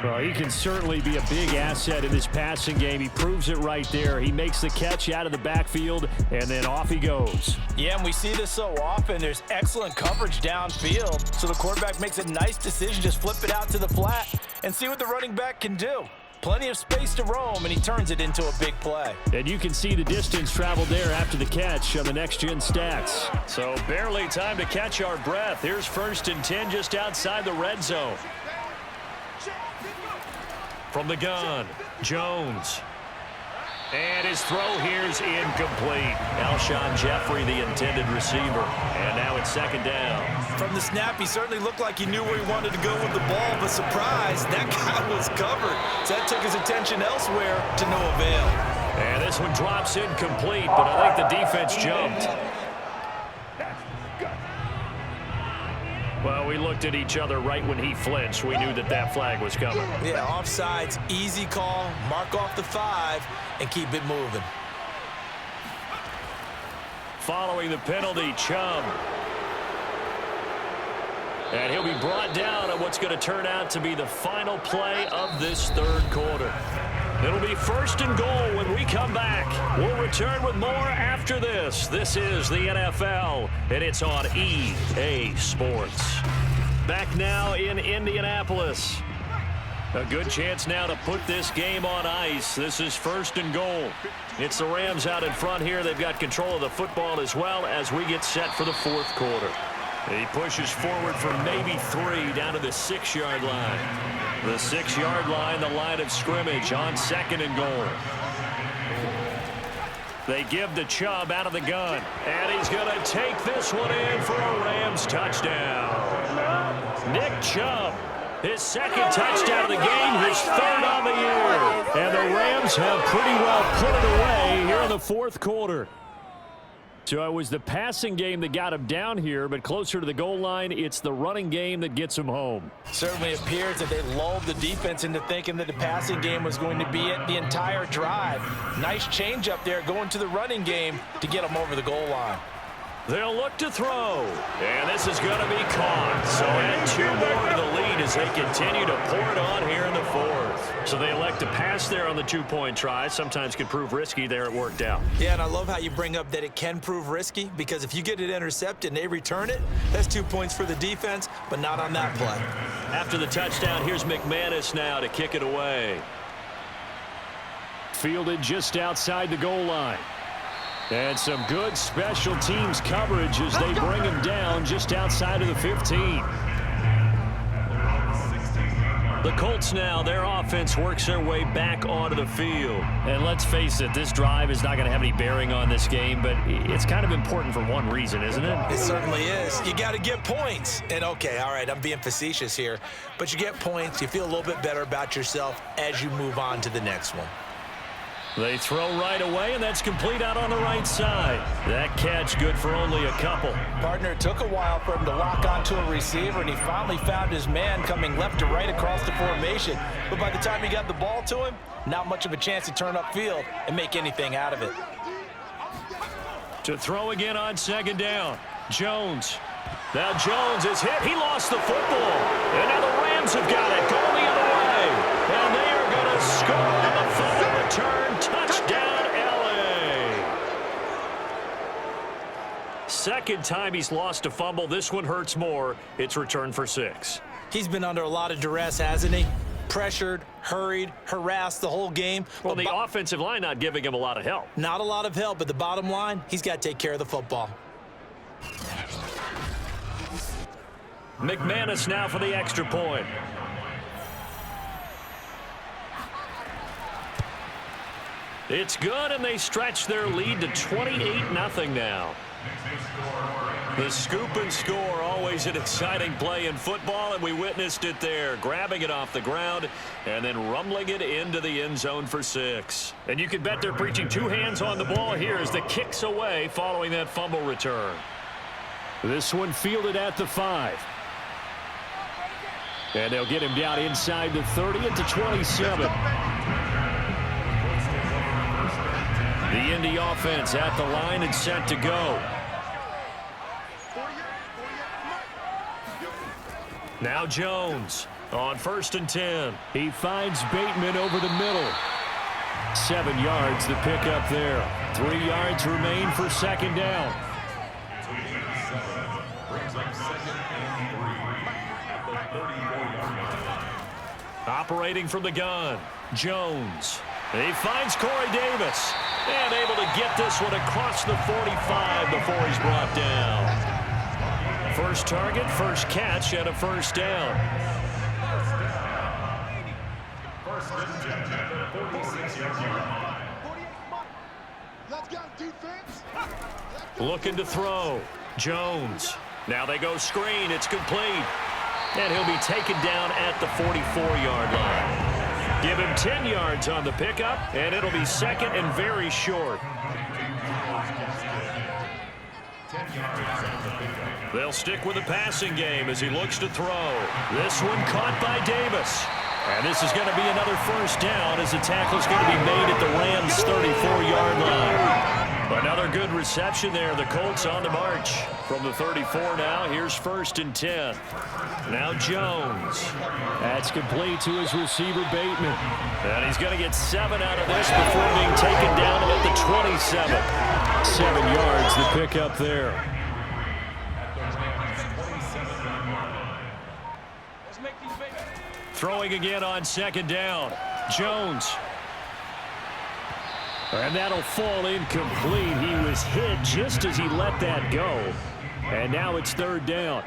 B: Well, he can certainly be a big asset in this passing game. He proves it right there. He makes the catch out of the backfield, and then off he goes.
D: Yeah, and we see this so often. There's excellent coverage downfield, so the quarterback makes a nice decision. Just flip it out to the flat and see what the running back can do. Plenty of space to roam, and he turns it into a big play.
B: And you can see the distance traveled there after the catch on the next-gen stats. So barely time to catch our breath. Here's 1st and 10 just outside the red zone. From the gun, Jones. And his throw here is incomplete. Alshon Jeffrey, the intended receiver. And now it's 2nd down.
C: From the snap, he certainly looked like he knew where he wanted to go with the ball, but surprise, that guy was covered. So that took his attention elsewhere to no avail.
B: And this one drops incomplete, but I think the defense jumped. Well, we looked at each other right when he flinched. We knew that that flag was coming.
C: Yeah, offsides, easy call, mark off the 5, and keep it moving.
B: Following the penalty, Chubb. And he'll be brought down on what's going to turn out to be the final play of this third quarter. It'll be 1st and goal when we come back. We'll return with more after this. This is the NFL, and it's on EA Sports. Back now in Indianapolis. A good chance now to put this game on ice. This is 1st and goal. It's the Rams out in front here. They've got control of the football as well as we get set for the 4th quarter. He pushes forward for maybe 3 down to the 6-yard line. The 6-yard line, the line of scrimmage on 2nd and goal. They give to Chubb out of the gun. And he's going to take this one in for a Rams touchdown. Nick Chubb, his 2nd touchdown of the game, his 3rd on the year. And the Rams have pretty well put it away here in the 4th quarter. So it was the passing game that got him down here, but closer to the goal line, it's the running game that gets him home.
D: Certainly appears that they lulled the defense into thinking that the passing game was going to be it the entire drive. Nice change up there going to the running game to get them over the goal line.
B: They'll look to throw, and this is going to be caught. So add 2 more to the lead as they continue to pour it on here in the 4th. So they elect to pass there on the 2-point try. Sometimes can prove risky there. It worked out.
C: Yeah, and I love how you bring up that it can prove risky, because if you get it intercepted and they return it, that's 2 points for the defense, but not on that play.
B: After the touchdown, here's McManus now to kick it away. Fielded just outside the goal line. And some good special teams coverage as they bring him down just outside of the 15. The Colts now, their offense works their way back onto the field. And let's face it, this drive is not going to have any bearing on this game, but it's kind of important for one reason, isn't it?
C: It certainly is. You got to get points. And okay, all right, I'm being facetious here, but you get points, you feel a little bit better about yourself as you move on to the next one.
B: They throw right away, and that's complete out on the right side. That catch good for only a couple.
D: Partner, it took a while for him to lock onto a receiver, and he finally found his man coming left to right across the formation. But by the time he got the ball to him, not much of a chance to turn upfield and make anything out of it.
B: To throw again on 2nd down. Jones. Now Jones is hit. He lost the football. And now the Rams have got it going the other way. And they are going to score on the fumble return. Touchdown, LA. 2nd time he's lost a fumble. This one hurts more. It's returned for 6.
C: He's been under a lot of duress, hasn't he? Pressured, hurried, harassed the whole game.
B: Well, the offensive line not giving him a lot of help.
C: Not a lot of help, but the bottom line, he's got to take care of the football.
B: McManus now for the extra point. It's good, and they stretch their lead to 28-0 now. The scoop and score, always an exciting play in football, and we witnessed it there, grabbing it off the ground and then rumbling it into the end zone for 6. And you can bet they're preaching 2 hands on the ball here as the kick's away following that fumble return. This one fielded at the 5. And they'll get him down inside the 30 at the 27. The Indy offense at the line and set to go. Now Jones on 1st and 10. He finds Bateman over the middle. 7 yards the pickup there. 3 yards remain for 2nd down. Operating from the gun, Jones. He finds Corey Davis. And able to get this one across the 45 before he's brought down. First target, first catch, and a 1st down. Looking to throw. Jones. Now they go screen. It's complete. And he'll be taken down at the 44-yard line. Give him 10 yards on the pickup, and it'll be 2nd and very short. They'll stick with the passing game as he looks to throw. This one caught by Davis. And this is going to be another 1st down as the tackle's going to be made at the Rams' 34-yard line. Another good reception there. The Colts on the march. From the 34 now, here's 1st and 10. Now Jones.
G: That's complete to his receiver, Bateman.
B: And he's going to get 7 out of this before being taken down at the 27.
G: 7 yards, the pickup there.
B: Throwing again on 2nd down. Jones. And that'll fall incomplete. He was hit just as he let that go. And now it's 3rd down.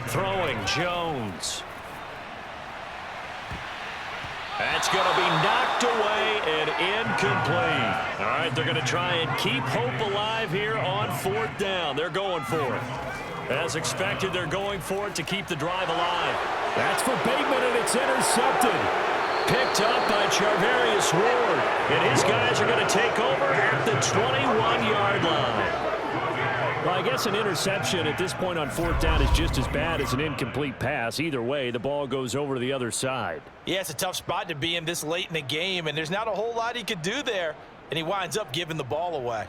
B: Throwing Jones. That's going to be knocked away and incomplete. All right, they're going to try and keep hope alive here on 4th down. They're going for it. As expected, they're going for it to keep the drive alive.
G: That's for Bateman, and it's intercepted.
B: Picked up by Charvarius Ward. And his guys are going to take over at the 21-yard line.
G: Well, I guess an interception at this point on 4th down is just as bad as an incomplete pass. Either way, the ball goes over to the other side.
D: Yeah, it's a tough spot to be in this late in the game, and there's not a whole lot he could do there, and he winds up giving the ball away.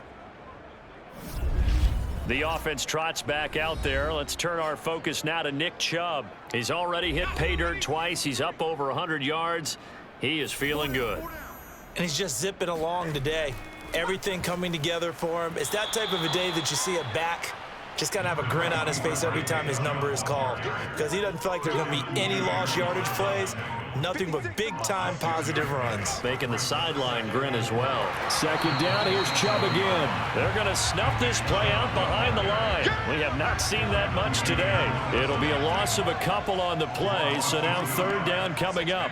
B: The offense trots back out there. Let's turn our focus now to Nick Chubb. He's already hit pay dirt twice. He's up over 100 yards. He is feeling good.
D: And he's just zipping along today. Everything coming together for him. It's that type of a day that you see a back just kind of have a grin on his face every time his number is called, because he doesn't feel like there's going to be any lost yardage plays. Nothing but big-time positive runs.
B: Making the sideline grin as well.
G: 2nd down, here's Chubb again.
B: They're going to snuff this play out behind the line. We have not seen that much today. It'll be a loss of a couple on the play, so now 3rd down coming up.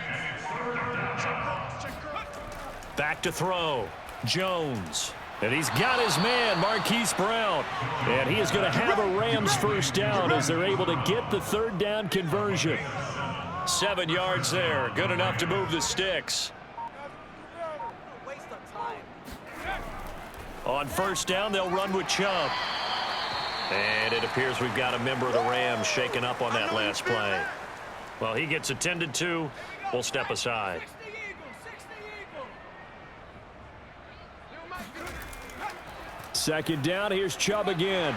B: Back to throw. Jones. And he's got his man, Marquise Brown. And he is going to have a Rams 1st down as they're able to get the 3rd down conversion. 7 yards there. Good enough to move the sticks. On 1st down, they'll run with Chubb. And it appears we've got a member of the Rams shaken up on that last play. Well, he gets attended to. We'll step aside.
G: Second down, here's Chubb again.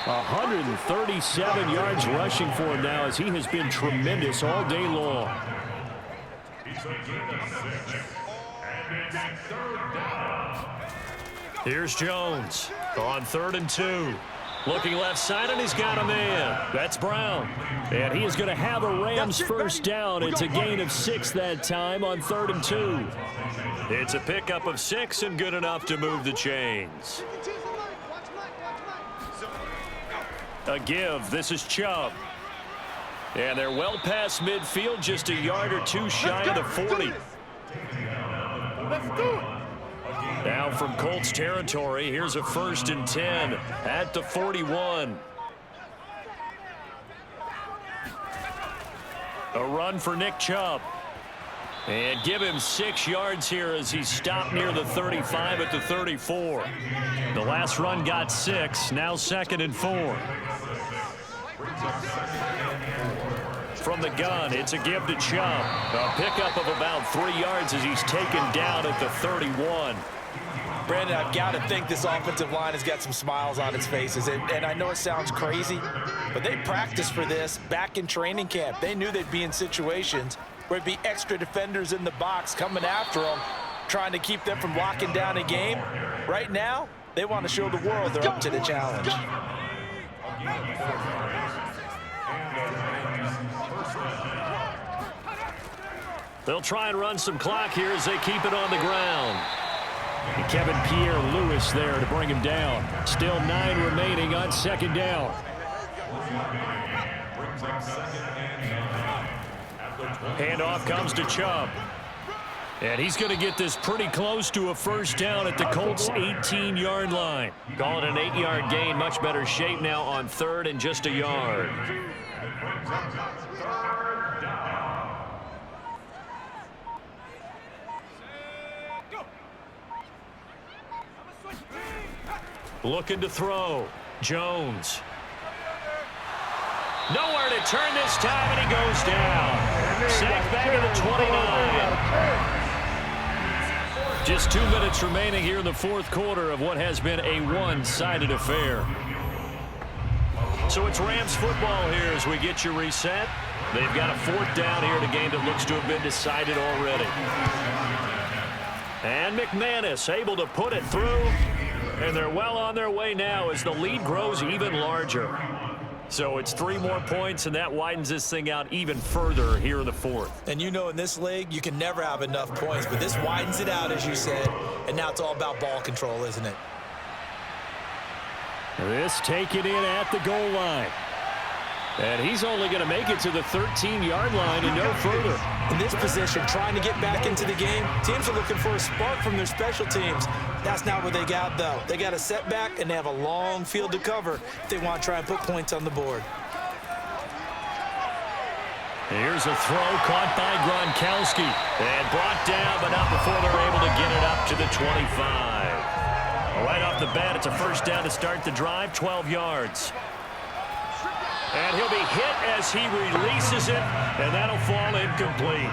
G: 137 yards rushing for him now as he has been tremendous all day long.
B: Here's Jones on 3rd and 2. Looking left side, and he's got a man. That's Brown.
G: And he is going to have a Rams 1st down. It's a gain of 6 that time on 3rd and 2.
B: It's a pickup of 6 and good enough to move the chains. A give. This is Chubb. And they're well past midfield, just a yard or two shy of the 40. Now from Colts territory, here's a 1st and 10 at the 41. A run for Nick Chubb. And give him 6 yards here as he stopped near the 35 at the 34. The last run got 6, now 2nd and 4. From the gun, it's a give to Chubb. A pickup of about 3 yards as he's taken down at the 31.
D: Brandon, I've got to think this offensive line has got some smiles on its faces. And I know it sounds crazy, but they practiced for this back in training camp. They knew they'd be in situations where it'd be extra defenders in the box coming after them, trying to keep them from locking down a game. Right now, they want to show the world they're up to the challenge.
B: They'll try and run some clock here as they keep it on the ground.
G: And Kevin Pierre-Louis there to bring him down. Still 9 remaining on 2nd down.
B: Handoff comes to Chubb. And he's going to get this pretty close to a 1st down at the Colts' 18-yard line. Call it an 8-yard gain. Much better shape now on 3rd and just a yard. Looking to throw. Jones. Nowhere to turn this time, and he goes down. Sacked back at the 29.
G: Just 2 minutes remaining here in the fourth quarter of what has been a one-sided affair. So it's Rams football here as we get you reset. They've got a fourth down here in a game that looks to have been decided already. And McManus able to put it through. And they're well on their way now as the lead grows even larger. So it's 3 more points, and that widens this thing out even further here in the fourth.
C: And you know in this league, you can never have enough points, but this widens it out, as you said, and now it's all about ball control, isn't it?
G: This taken in at the goal line. And he's only going to make it to the 13-yard line and no further.
C: In this position, trying to get back into the game, teams are looking for a spark from their special teams. That's not what they got, though. They got a setback, and they have a long field to cover if they want to try and put points on the board.
G: Here's a throw caught by Gronkowski. And brought down, but not before they're able to get it up to the 25. Right off the bat, it's a first down to start the drive, 12 yards. And he'll be hit as he releases it, and that'll fall incomplete.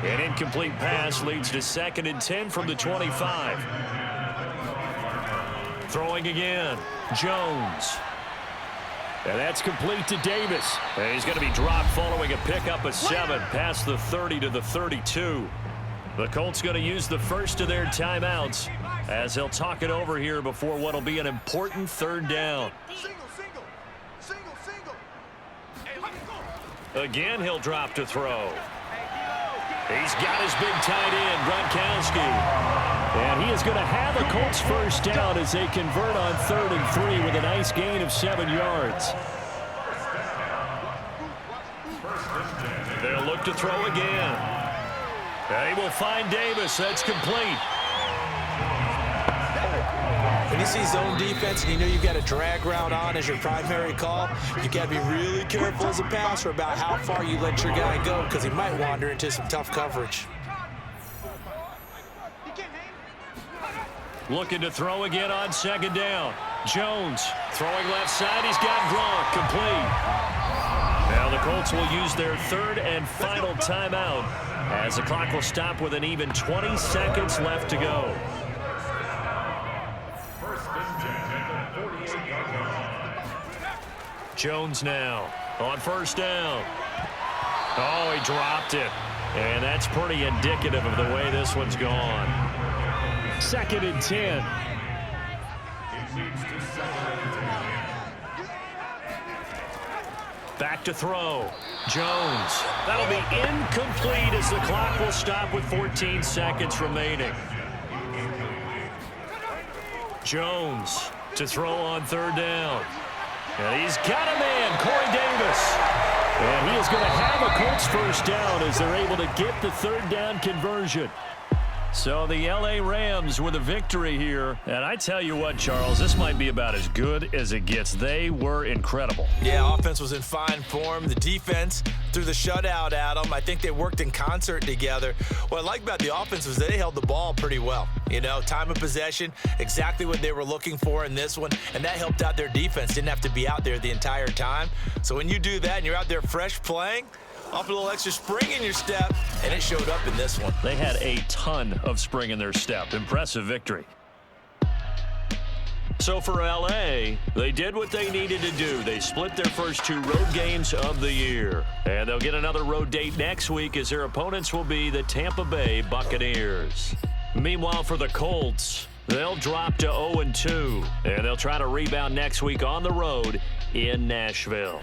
G: An incomplete pass leads to 2nd and 10 from the 25. Throwing again, Jones. And that's complete to Davis. And he's going to be dropped following a pickup of 7 past the 30 to the 32. The Colts going to use the first of their timeouts as they'll talk it over here before what will be an important third down. Again, he'll drop to throw. He's got his big tight end, Gronkowski. And he is going to have a Colts first down as they convert on 3rd and 3 with a nice gain of 7 yards. They'll look to throw again. And he will find Davis. That's complete.
C: When you see zone defense and you know you've got a drag route on as your primary call, you got to be really careful as a passer about how far you let your guy go because he might wander into some tough coverage.
G: Looking to throw again on 2nd down. Jones throwing left side. He's got Gronk complete. Now the Colts will use their 3rd and final timeout as the clock will stop with an even 20 seconds left to go. Jones now on 1st down. Oh, he dropped it. And that's pretty indicative of the way this one's gone. 2nd and 10. Back to throw. Jones. That'll be incomplete as the clock will stop with 14 seconds remaining. Jones to throw on 3rd down. And he's got a man, Corey Davis. And he is going to have a Colts first down as they're able to get the 3rd down conversion. So the L.A. Rams with a victory here. And I tell you what, Charles, this might be about as good as it gets. They were incredible.
C: Yeah, offense was in fine form. The defense threw the shutout at them. I think they worked in concert together. What I like about the offense was they held the ball pretty well. You know, time of possession, exactly what they were looking for in this one. And that helped out their defense. Didn't have to be out there the entire time. So when you do that and you're out there fresh playing, off a little extra spring in your step, and it showed up in this one.
G: They had a ton of spring in their step. Impressive victory. So for L.A., they did what they needed to do. They split their first 2 road games of the year. And they'll get another road date next week as their opponents will be the Tampa Bay Buccaneers. Meanwhile, for the Colts, they'll drop to 0-2. And they'll try to rebound next week on the road in Nashville.